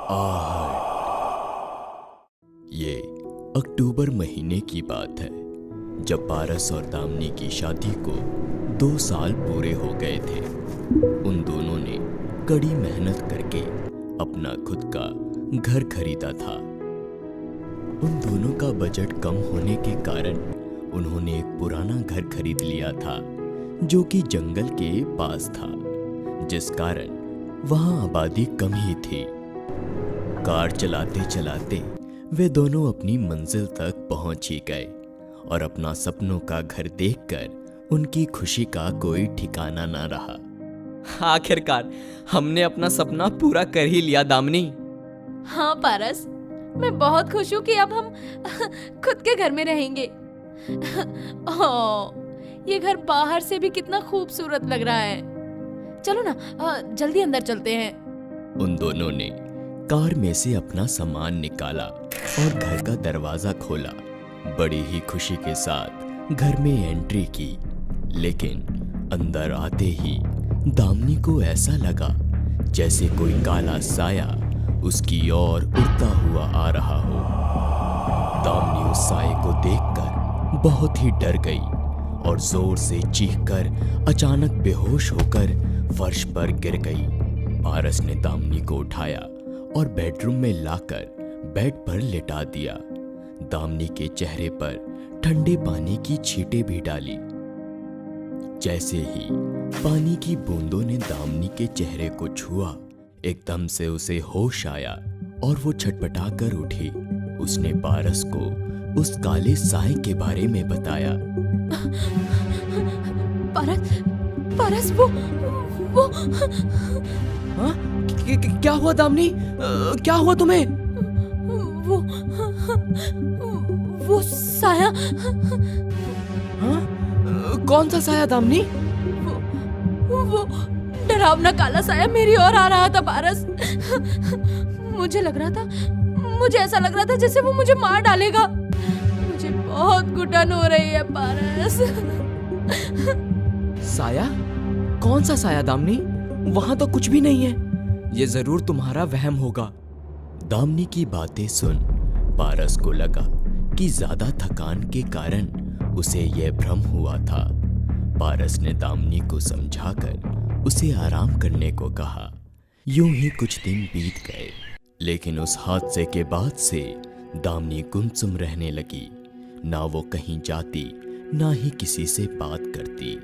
आहट। ये अक्टूबर महीने की बात है, जब पारस और दामिनी की शादी को 2 साल पूरे हो गए थे। उन दोनों ने कड़ी मेहनत करके अपना खुद का घर खरीदा था। उन दोनों का बजट कम होने के कारण उन्होंने एक पुराना घर खरीद लिया था, जो कि जंगल के पास था, जिस कारण वहां आबादी कम ही थी। कार चलाते चलाते वे दोनों अपनी मंजिल तक पहुंच ही गए और अपना सपनों का घर देखकर उनकी खुशी का कोई ठिकाना ना रहा। आखिरकार हमने अपना सपना पूरा कर ही लिया दामिनी। हाँ पारस, मैं बहुत खुश हूँ कि अब हम खुद के घर में रहेंगे। ओह, ये घर बाहर से भी कितना खूबसूरत लग रहा है। चलो ना, जल्दी अंदर चलते हैं। उन दोनों ने कार में से अपना सामान निकाला और घर का दरवाजा खोला। बड़ी ही खुशी के साथ घर में एंट्री की, लेकिन अंदर आते ही दामिनी को ऐसा लगा जैसे कोई काला साया उसकी ओर उड़ता हुआ आ रहा हो। दामिनी उस साये को देखकर बहुत ही डर गई और जोर से चीखकर अचानक बेहोश होकर फर्श पर गिर गई। पारस ने दामिनी को उठाया और बेडरूम में लाकर बेड पर लिटा दिया। दामिनी के चेहरे पर ठंडे पानी की छींटें भी डाली। जैसे ही पानी की बूंदों ने दामिनी के चेहरे को छुआ, एकदम से उसे होश आया और वो छटपटा कर उठी। उसने पारस को उस काले साए के बारे में बताया। पारस, वो हाँ? क्या हुआ दामिनी? क्या हुआ तुम्हें? वो साया। हाँ? कौन सा साया दामिनी? वो डरावना काला साया मेरी ओर आ रहा था पारस। मुझे ऐसा लग रहा था जैसे वो मुझे मार डालेगा। मुझे बहुत घुटन हो रही है पारस। साया? कौन सा साया दामिनी? वहां तो कुछ भी नहीं है। ये जरूर तुम्हारा वहम होगा। दामिनी की बातें सुन पारस को लगा कि ज्यादा थकान के कारण उसे यह भ्रम हुआ था। पारस ने दामिनी को समझाकर उसे आराम करने को कहा। यूं ही कुछ दिन बीत गए, लेकिन उस हादसे के बाद से दामिनी गुमसुम रहने लगी। ना वो कहीं जाती, ना ही किसी से बात करती,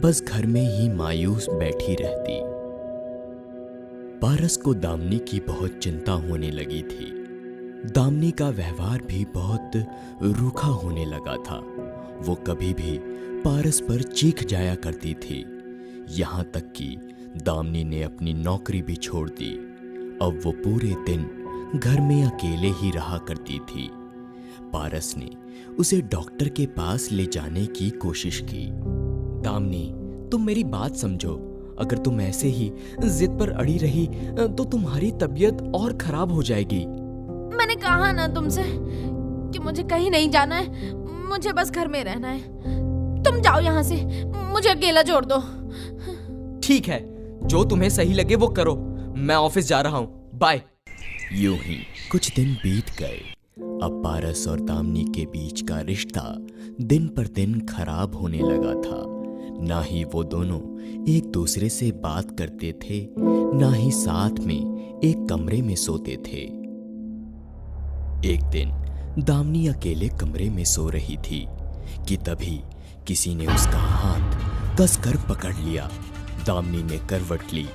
बस घर में ही मायूस बैठी रहती। पारस को दामिनी की बहुत चिंता होने लगी थी। दामिनी का व्यवहार भी बहुत रूखा होने लगा था। वो कभी भी पारस पर चीख जाया करती थी। यहाँ तक कि दामिनी ने अपनी नौकरी भी छोड़ दी। अब वो पूरे दिन घर में अकेले ही रहा करती थी। पारस ने उसे डॉक्टर के पास ले जाने की कोशिश की। दामिनी, तुम मेरी बात समझो। अगर तुम ऐसे ही जिद पर अड़ी रही तो तुम्हारी तबीयत और खराब हो जाएगी। मैंने कहा ना तुमसे कि मुझे कहीं नहीं जाना है, मुझे बस घर में रहना है। तुम जाओ यहाँ से, मुझे अकेला छोड़ दो। ठीक है, जो तुम्हें सही लगे वो करो। मैं ऑफिस जा रहा हूँ, बाय। यूं ही कुछ दिन बीत गए। अब पारस और दामिनी के बीच का रिश्ता दिन पर दिन खराब होने लगा था। ना ही वो दोनों एक दूसरे से बात करते थे, ना ही साथ में एक कमरे में सोते थे। एक दिन दामिनी अकेले कमरे में सो रही थी कि तभी किसी ने उसका हाथ कसकर पकड़ लिया। दामिनी ने करवट ली,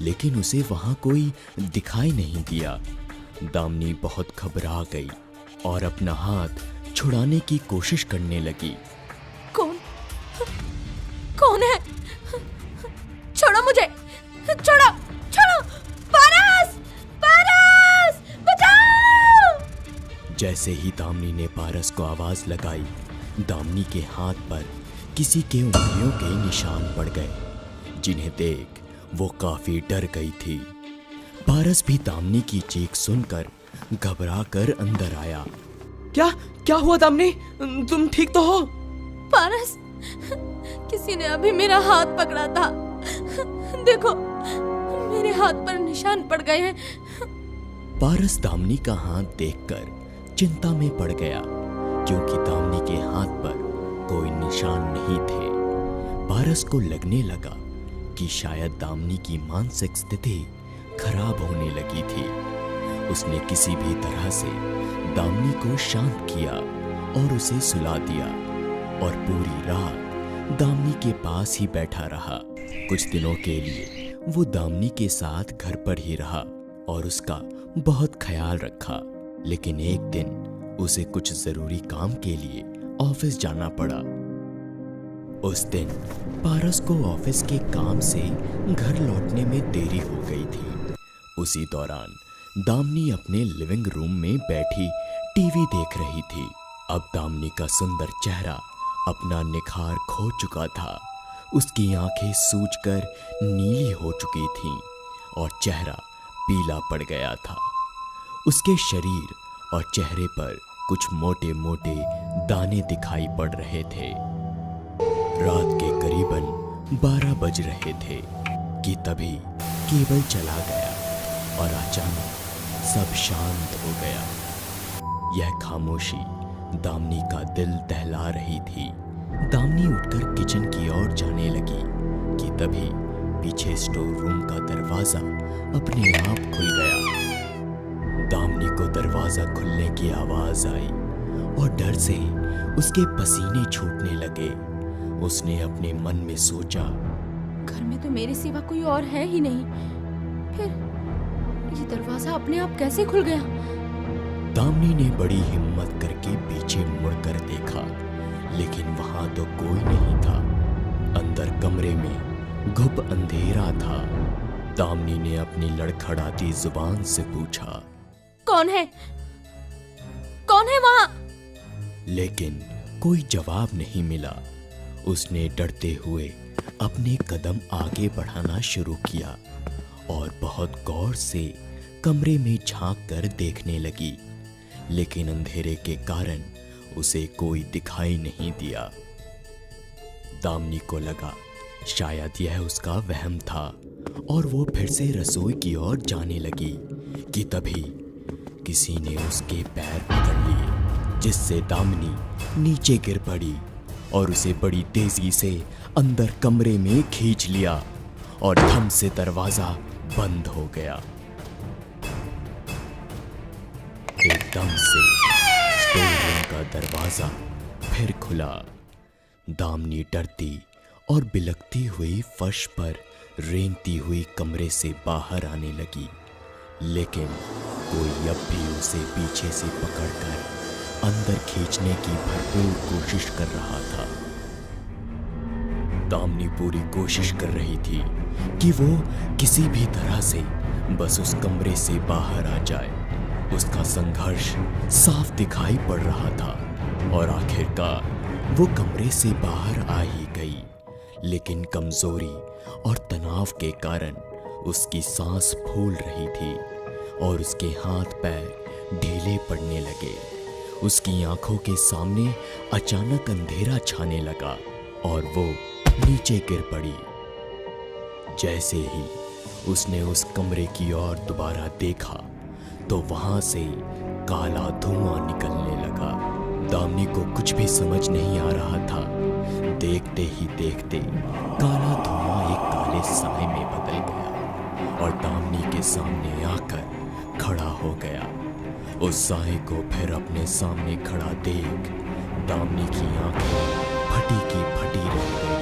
लेकिन उसे वहां कोई दिखाई नहीं दिया। दामिनी बहुत घबरा गई और अपना हाथ छुड़ाने की कोशिश करने लगी। कौन है? छोड़ो मुझे, छोड़ो, छोड़ो। पारस, बचाओ! जैसे ही दामिनी ने पारस को आवाज लगाई, दामिनी के हाथ पर किसी के उंगलियों के निशान पड़ गए, जिन्हें देख वो काफी डर गई थी। पारस भी दामिनी की चीख सुनकर घबरा कर अंदर आया। क्या हुआ दामिनी? तुम ठीक तो हो? पारस, किसी ने अभी मेरा हाथ पकड़ा था। देखो, मेरे हाथ पर निशान पड़ गए हैं। पारस दामिनी का हाथ देखकर चिंता में पड़ गया, क्योंकि दामिनी के हाथ पर कोई निशान नहीं थे। पारस को लगने लगा कि शायद दामिनी की मानसिक स्थिति खराब होने लगी थी। उसने किसी भी तरह से दामिनी को शांत किया और उसे सुला दिया और पूरी रात दामिनी के पास ही बैठा रहा। कुछ दिनों के लिए वो दामिनी के साथ घर पर ही रहा और उसका बहुत ख्याल रखा। लेकिन एक दिन उसे कुछ जरूरी काम के लिए ऑफिस जाना पड़ा। उस दिन पारस को ऑफिस के काम से घर लौटने में देरी हो गई थी। उसी दौरान दामिनी अपने लिविंग रूम में बैठी टीवी देख रही थी। अब दामिनी का सुंदर चेहरा अपना निखार खो चुका था। उसकी आंखें सूजकर नीली हो चुकी थीं और चेहरा पीला पड़ गया था। उसके शरीर और चेहरे पर कुछ मोटे मोटे दाने दिखाई पड़ रहे थे। रात के करीबन 12 बज रहे थे कि तभी केबल चला गया और अचानक सब शांत हो गया। यह खामोशी दामिनी का दिल दहला रही थी। दामिनी उठकर किचन की ओर जाने लगी कि तभी पीछे स्टोर रूम का दरवाजा अपने आप खुल गया। दामिनी को दरवाजा खुलने की आवाज आई और डर से उसके पसीने छूटने लगे। उसने अपने मन में सोचा, घर में तो मेरे सिवा कोई और है ही नहीं, फिर ये दरवाजा अपने आप कैसे खुल गया? दामिनी ने बड़ी हिम्मत करके पीछे मुड़कर देखा, लेकिन वहां तो कोई नहीं था। अंदर कमरे में घुप अंधेरा था। दामिनी ने अपनी लड़खड़ाती जुबान से पूछा, कौन है? कौन है वहां? लेकिन कोई जवाब नहीं मिला। उसने डरते हुए अपने कदम आगे बढ़ाना शुरू किया और बहुत गौर से कमरे में झांक कर देखने लगी, लेकिन अंधेरे के कारण उसे कोई दिखाई नहीं दिया। दामिनी को लगा शायद यह उसका वहम था और वो फिर से रसोई की ओर जाने लगी कि तभी किसी ने उसके पैर पकड़ लिए, जिससे दामिनी नीचे गिर पड़ी और उसे बड़ी तेजी से अंदर कमरे में खींच लिया और धम से दरवाजा बंद हो गया। एकदम से स्टोर रूम का दरवाजा फिर खुला। दामिनी डरती और बिलखती हुई फर्श पर रेंगती हुई कमरे से बाहर आने लगी, लेकिन कोई अब भी उसे पीछे से पकड़कर अंदर खींचने की भरपूर कोशिश कर रहा था। दामिनी पूरी कोशिश कर रही थी कि वो किसी भी तरह से बस उस कमरे से बाहर आ जाए। उसका संघर्ष साफ दिखाई पड़ रहा था और आखिरकार वो कमरे से बाहर आ ही गई, लेकिन कमजोरी और तनाव के कारण उसकी सांस फूल रही थी और उसके हाथ पैर ढीले पड़ने लगे। उसकी आंखों के सामने अचानक अंधेरा छाने लगा और वो नीचे गिर पड़ी। जैसे ही उसने उस कमरे की ओर दोबारा देखा तो वहां से काला धुआं निकलने लगा। दामिनी को कुछ भी समझ नहीं आ रहा था। देखते ही देखते काला धुआं एक काले साए में बदल गया और दामिनी के सामने आकर खड़ा हो गया। उस साए को फिर अपने सामने खड़ा देख दामिनी की आंखें फटी की फटी रह गई।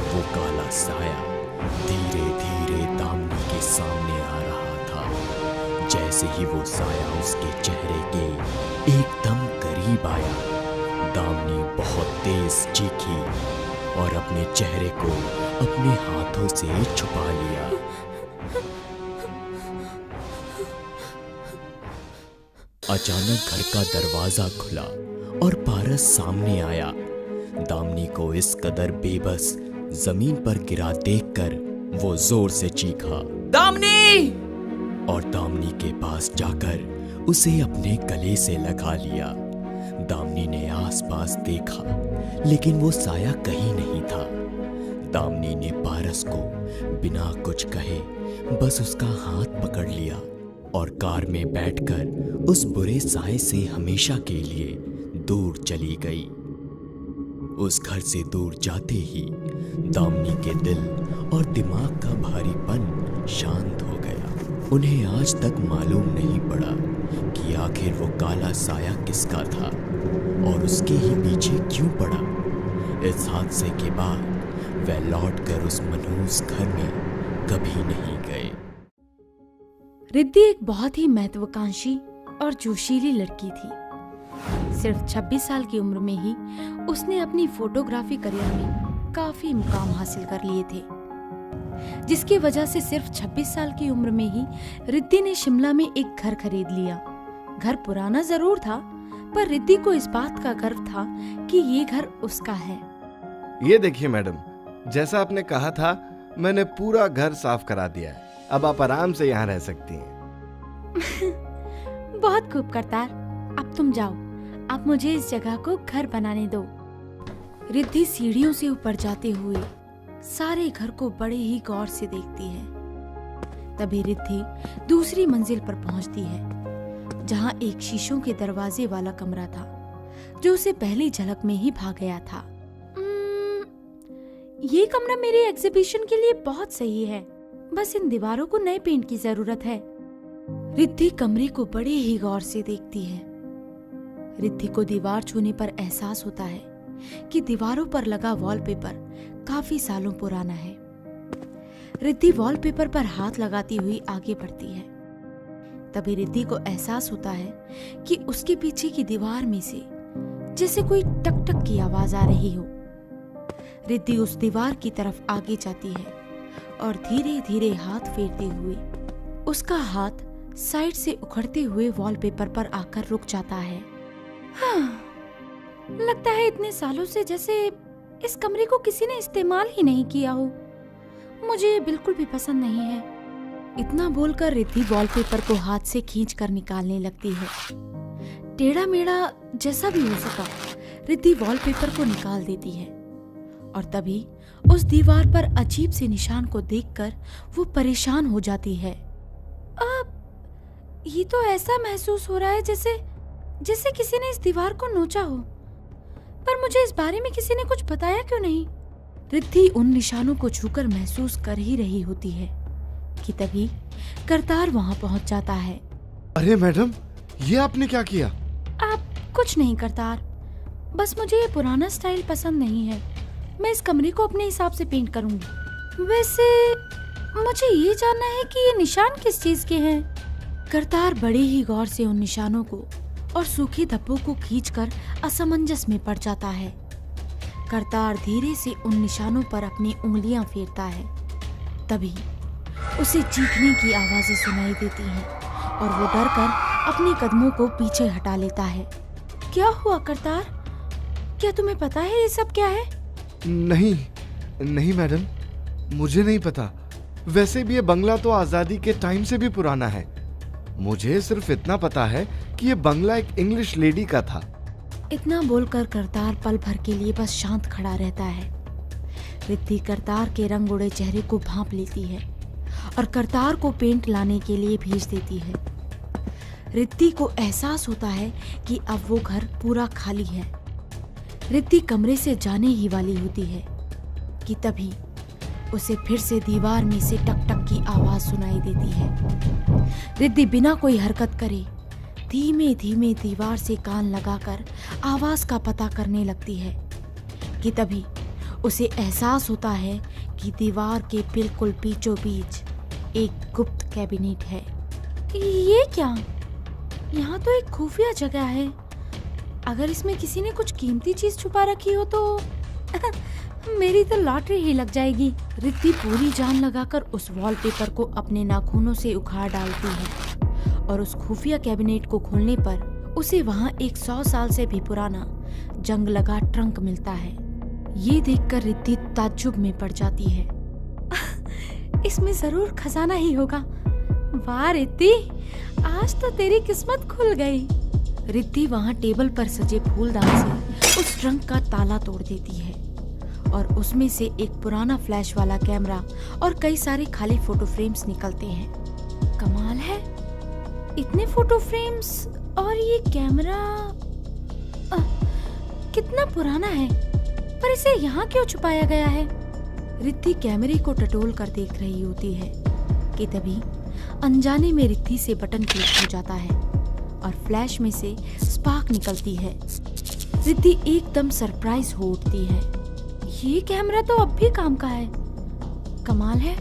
वो काला साया धीरे धीरे दामिनी के सामने आ रहा था। जैसे ही वो साया उसके चेहरे के एकदम करीब आया, दामिनी बहुत तेज चीखी और अपने चेहरे को अपने हाथों से छुपा लिया। अचानक घर का दरवाजा खुला और पारस सामने आया। दामिनी को इस कदर बेबस जमीन पर गिरा देखकर वो जोर से चीखा, दामिनी! और दामिनी के पास जाकर उसे अपने गले से लगा लिया। दामिनी ने आसपास देखा, लेकिन वो साया कहीं नहीं था। दामिनी ने पारस को बिना कुछ कहे बस उसका हाथ पकड़ लिया और कार में बैठकर उस बुरे साए से हमेशा के लिए दूर चली गई। उस घर से दूर जाते ही दामिनी के दिल और दिमाग का भारीपन शांत हो गया। उन्हें आज तक मालूम नहीं पड़ा कि आखिर वो काला साया किसका था और उसके ही पीछे क्यों पड़ा। इस हादसे के बाद वह लौटकर उस मनहूस घर में कभी नहीं गए। रिद्धि एक बहुत ही महत्वाकांक्षी और जोशीली लड़की थी। सिर्फ 26 साल की उम्र में ही उसने अपनी फोटोग्राफी करियर में काफी मुकाम हासिल कर लिए थे, जिसकी वजह से सिर्फ 26 साल की उम्र में ही रिद्धि ने शिमला में एक घर खरीद लिया। घर पुराना जरूर था, पर रिद्धि को इस बात का गर्व था कि ये घर उसका है। ये देखिए मैडम, जैसा आपने कहा था मैंने पूरा घर साफ करा दिया है। अब आप आराम से यहाँ रह सकती हैं। बहुत खूब करतार, अब तुम जाओ। अब मुझे इस जगह को घर बनाने दो। रिद्धि सीढ़ियों से ऊपर जाते हुए सारे घर को बड़े ही गौर से देखती है। तभी रिद्धि दूसरी मंजिल पर पहुंचती है, जहां एक शीशों के दरवाजे वाला कमरा था, जो उसे पहली झलक में ही भा गया था। ये कमरा मेरे एग्जीबिशन के लिए बहुत सही है, बस इन दीवारों को नए पेंट की जरूरत है। रिद्धि कमरे को बड़े ही गौर से देखती है। रिद्धि को दीवार छूने पर एहसास होता है कि दीवारों पर लगा वॉलपेपर काफी सालों पुराना है। रिद्धि वॉलपेपर पर हाथ लगाती हुई आगे बढ़ती है। तभी रिद्धि को एहसास होता है कि उसके पीछे की दीवार में से जैसे कोई टक टक की आवाज आ रही हो। रिद्धि उस दीवार की तरफ आगे जाती है और धीरे धीरे हाथ फेरते हुए उसका हाथ साइड से उखड़ते हुए वॉलपेपर पर आकर रुक जाता है। हाँ, लगता है इतने सालों से जैसे इस कमरे को किसी ने इस्तेमाल ही नहीं किया हो। मुझे बिल्कुल भी पसंद नहीं है। इतना बोलकर रिद्धि वॉलपेपर को हाथ से खींचकर निकालने लगती है। टेढ़ा मेढ़ा जैसा भी हो सका, रिद्धि वॉलपेपर को निकाल देती है और तभी उस दीवार पर अजीब से निशान को देखकर वो परेशान हो जाती है। अब ये तो ऐसा महसूस हो रहा है जैसे किसी ने इस दीवार को नोचा हो, पर मुझे इस बारे में किसी ने कुछ बताया क्यों नहीं। रिद्धि उन निशानों को छूकर महसूस कर ही रही होती है कि तभी करतार वहां पहुंच जाता है। अरे मैडम, ये आपने क्या किया? आप कुछ नहीं करतार, बस मुझे ये पुराना स्टाइल पसंद नहीं है। मैं इस कमरे को अपने हिसाब से पेंट करूंगी। वैसे मुझे ये जानना है कि ये निशान किस चीज के हैं। करतार बड़े ही गौर से उन निशानों को और सूखे धब्बों को खींचकर असमंजस में पड़ जाता है। करतार धीरे से उन निशानों पर अपनी उंगलियां फेरता है। तभी उसे चीखने की आवाजें सुनाई देती हैं और वो डरकर अपने कदमों को पीछे हटा लेता है। क्या हुआ करतार? क्या तुम्हें पता है ये सब क्या है? नहीं मैडम, मुझे नहीं पता। वैसे भी ये बंगला तो आजादी के टाइम से भी पुराना है। मुझे सिर्फ इतना पता है कि ये बंगला एक इंग्लिश लेडी का था। इतना बोलकर करतार पल भर के लिए बस शांत खड़ा रहता है। रिद्धि करतार के रंग उड़े चेहरे को भांप लेती है और करतार को पेंट लाने के लिए भेज देती है। रिद्धि को एहसास होता है कि अब वो घर पूरा खाली है। रिद्धि कमरे से जाने ही वाली होती है कि तभी उसे फिर से दीवार में से टक टक की आवाज सुनाई देती है। रिद्धि बिना कोई हरकत करे धीमे धीमे दीवार से कान लगाकर आवाज का पता करने लगती है कि तभी उसे एहसास होता है कि दीवार के बिल्कुल बीचों बीच एक गुप्त कैबिनेट है। ये क्या? यहाँ तो एक खुफिया जगह है। अगर इसमें किसी ने कुछ कीमती चीज छुपा रखी हो तो मेरी तो लॉटरी ही लग जाएगी। रिद्धि पूरी जान लगाकर उस वॉलपेपर को अपने नाखूनों से उखाड़ डालती है और उस खुफिया कैबिनेट को खोलने पर उसे वहाँ एक 100 साल से भी पुराना जंग लगा ट्रंक मिलता है। ये देखकर रिद्धि ताज्जुब में पड़ जाती है। इसमें जरूर खजाना ही होगा। वाह रिद्धि, आज तो तेरी किस्मत खुल गई। रिद्धि वहाँ टेबल पर सजे फूलदान से उस ट्रंक का ताला तोड़ देती है और उसमें से एक पुराना फ्लैश वाला कैमरा और कई सारे खाली फोटो फ्रेम्स निकलते हैं। कमाल है, इतने फोटो फ्रेम्स और ये कैमरा कितना पुराना है, पर इसे यहाँ क्यों छुपाया गया है? रिद्धि कैमरे को टटोल कर देख रही होती है कि तभी अनजाने में रिद्धि से बटन क्लिक हो जाता है और फ्लैश में से स्पार्क निकलती है। रिद्धि एकदम सरप्राइज हो उठती है। ये कैमरा तो अब भी काम का है। कमाल है,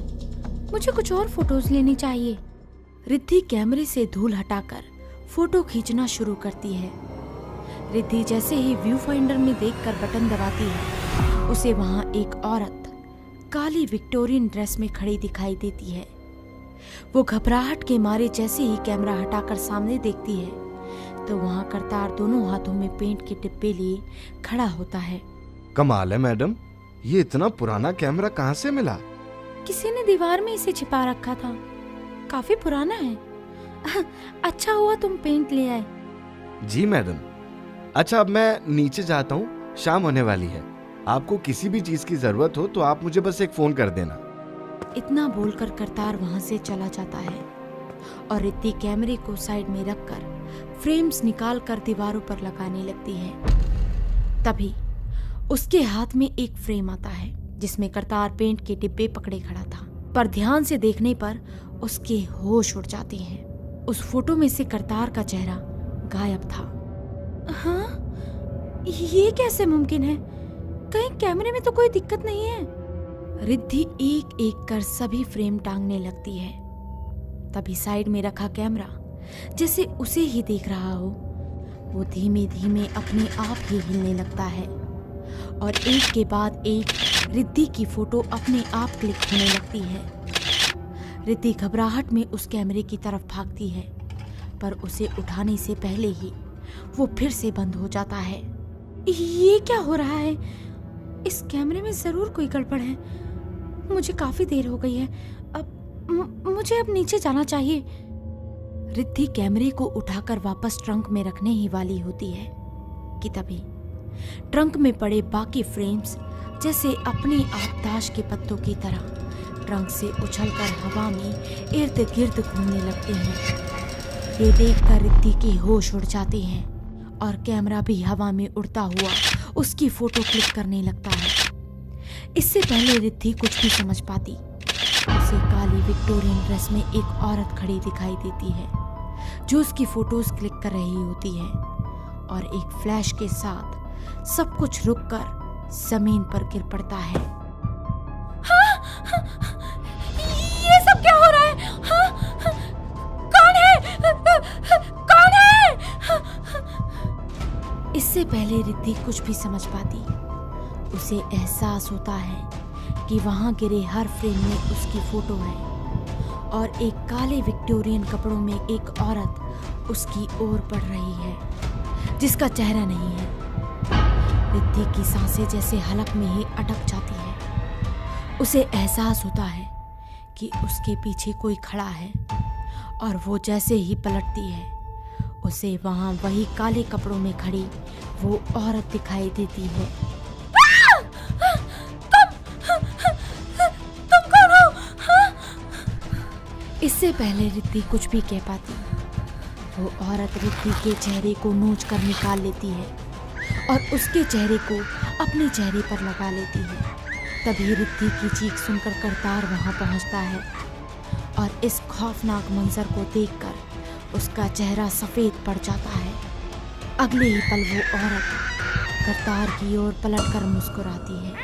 मुझे कुछ और फोटोज लेनी चाहिए। रिद्धि कैमरे से धूल हटाकर फोटो खींचना शुरू करती है। रिद्धि जैसे ही व्यू फाइंडर में देखकर बटन दबाती है, उसे वहां एक औरत काली विक्टोरियन ड्रेस में खड़ी दिखाई देती है। वो घबराहट के मारे जैसे ही कैमरा हटाकर सामने देखती है तो वहां करतार दोनों हाथों में पेंट के डिब्बे लिए खड़ा होता है। कमाल है मैडम, ये इतना पुराना कैमरा कहाँ से मिला? किसी ने दीवार में इसे छिपा रखा था, काफी पुराना है। अच्छा हुआ तुम पेंट ले आए। जी मैडम। अच्छा, अब मैं नीचे जाता हूँ, शाम होने वाली है। आपको किसी भी चीज की जरूरत हो तो आप मुझे बस एक फोन कर देना। इतना बोलकर करतार वहां से चला जाता है और रिद्धि कैमरे को साइड में रखकर फ्रेम्स निकाल कर दीवारों पर लगाने लगती है। तभी उसके हाथ में एक फ्रेम आता है जिसमें करतार पेंट के डिब्बे पकड़े खड़ा था, पर ध्यान से देखने पर उसके होश उड़ जाते हैं। उस फोटो में से करतार का चेहरा गायब था। हाँ, ये कैसे मुमकिन है? कहीं कैमरे में तो कोई दिक्कत नहीं है। रिद्धि एक एक कर सभी फ्रेम टांगने लगती है। तभी साइड में रखा कैमरा जैसे उसे ही देख रहा हो, वो धीमे धीमे अपने आप ही हिलने लगता है और एक के बाद एक रिद्धि की फोटो अपने आप क्लिक होने लगती है। रिद्धि घबराहट में उस कैमरे की तरफ भागती है, पर उसे उठाने से पहले ही वो फिर से बंद हो जाता है। ये क्या हो रहा है? इस कैमरे में जरूर कोई गड़बड़ है। मुझे काफी देर हो गई है, मुझे अब नीचे जाना चाहिए। रिद्धि कैमरे को उठाकर वापस ट्रंक में रखने ही वाली होती है कि तभी ट्रंक में पड़े बाकी फ्रेम्स जैसे अपने आप ताश के पत्तों की तरह ट्रंक से उछलकर हवा में इर्द गिर्द घूमने लगते हैं। ये देखकर रिद्धि के होश उड़ जाते हैं और कैमरा भी हवा में उड़ता हुआ उसकी फोटो क्लिक करने लगता है। इससे पहले रिद्धि कुछ भी समझ पाती, उसे काली विक्टोरियन ड्रेस में एक औरत खड़ी दिखाई देती है जो उसकी फोटोज क्लिक कर रही होती है और एक फ्लैश के साथ सब कुछ रुककर जमीन पर गिर पड़ता है। हाँ, ये सब क्या हो रहा है? हाँ, कौन है? कौन है? इससे पहले रिद्धि कुछ भी समझ पाती, उसे एहसास होता है कि वहां गिरे हर फ्रेम में उसकी फोटो है और एक काले विक्टोरियन कपड़ों में एक औरत उसकी ओर बढ़ रही है जिसका चेहरा नहीं है। रिद्धि की सांसें जैसे हलक में ही अटक जाती है। उसे एहसास होता है कि उसके पीछे कोई खड़ा है और वो जैसे ही पलटती है उसे वहां वही काले कपड़ों में खड़ी वो औरत दिखाई देती है। तुम कौन हो? इससे पहले रिद्धि कुछ भी कह पाती, वो औरत रिद्धि के चेहरे को नोच कर निकाल लेती है और उसके चेहरे को अपने चेहरे पर लगा लेती है। तभी रिद्धि की चीख सुनकर करतार वहां पहुंचता है और इस खौफनाक मंजर को देखकर उसका चेहरा सफेद पड़ जाता है। अगले ही पल वो औरत करतार की ओर पलटकर मुस्कुराती है